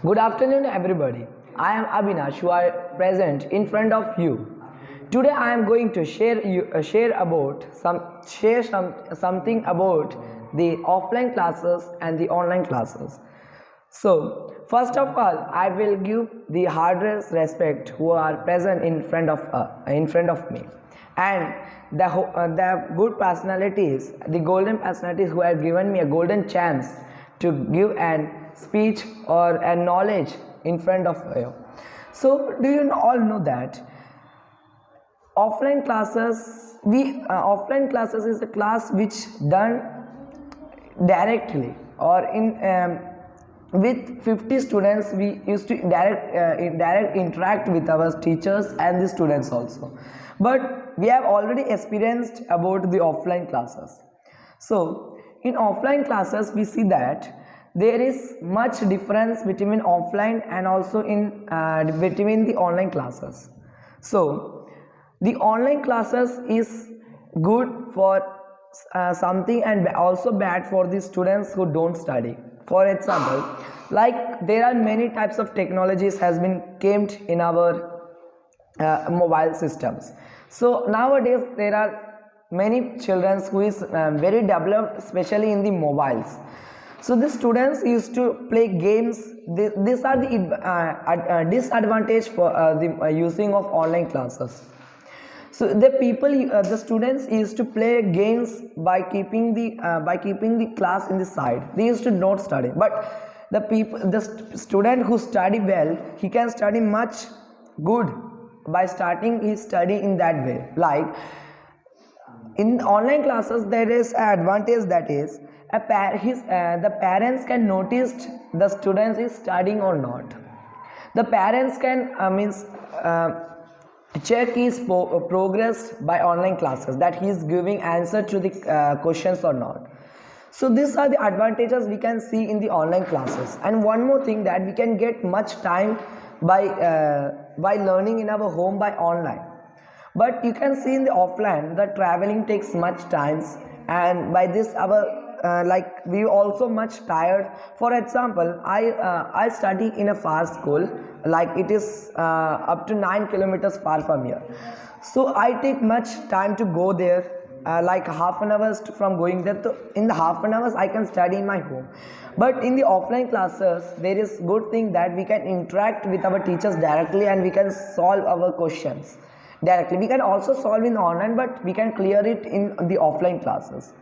Good afternoon, everybody. I am Abhinash, who are present in front of you. Today, I am going to share something about the offline classes and the online classes. So, first of all, I will give the hardest respect who are present in front of me, and the good personalities, the golden personalities who have given me a golden chance to give an speech or a knowledge in front of you. So, do you all know that offline classes is a class which done directly or in with 50 students. We used to direct interact with our teachers and the students also, but we have already experienced about the offline classes. So in offline classes we see that there is much difference between offline and also in between the online classes. So the online classes is good for something and also bad for the students who don't study. For example, like there are many types of technologies has been came in our mobile systems. So nowadays there are many children who is very developed, especially in the mobiles. So the students used to play games. These are the disadvantage for the using of online classes. So the students used to play games by keeping the class in the side. They used to not study. But the student who study well, he can study much good by starting his study in that way. Like in online classes, there is an advantage, that is the parents can notice the students is studying or not. The parents can check his progress by online classes, that he is giving answer to the questions or not. So these are the advantages we can see in the online classes. And one more thing, that we can get much time by learning in our home by online. But you can see in the offline, the traveling takes much times, and by this our like we also much tired. For example, I study in a far school, like it is up to 9 kilometers far from here. So I take much time to go there, like half an hour from going there. So in the half an hours I can study in my home. But in the offline classes, there is good thing that we can interact with our teachers directly and we can solve our questions directly. We can also solve in online, but we can clear it in the offline classes.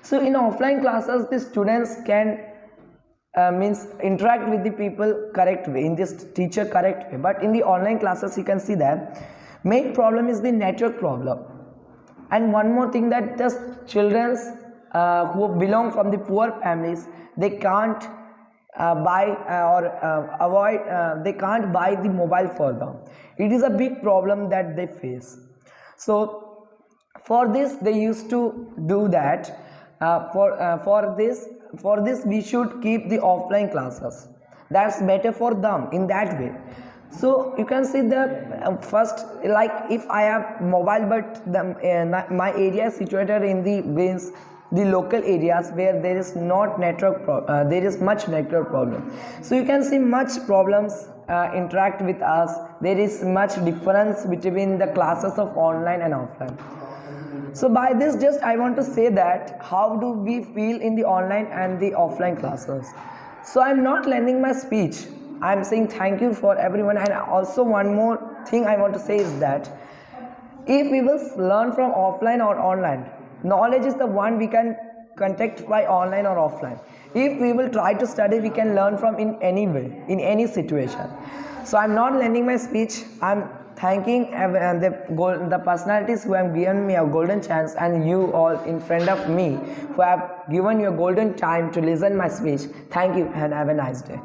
So in offline classes, the students can interact with the people correct way, in this teacher correct way. But in the online classes, you can see that main problem is the network problem. And one more thing, that the children who belong from the poor families, they can't they can't buy the mobile for them. It is a big problem that they face. So for this they used to do that. For this we should keep the offline classes. That's better for them in that way. So you can see the first, like if I have mobile, but my area is situated in the local areas where there is not network there is much network problem. So you can see much problems interact with us. There is much difference between the classes of online and offline. So by this, just I want to say that how do we feel in the online and the offline classes. So I'm not lending my speech, I'm saying thank you for everyone. And also one more thing I want to say is that if we will learn from offline or online, knowledge is the one we can contact by online or offline. If we will try to study, we can learn from in any way, in any situation. So I'm not lending my speech, I'm thanking the personalities who have given me a golden chance, and you all in front of me who have given you a golden time to listen my speech. Thank you and have a nice day.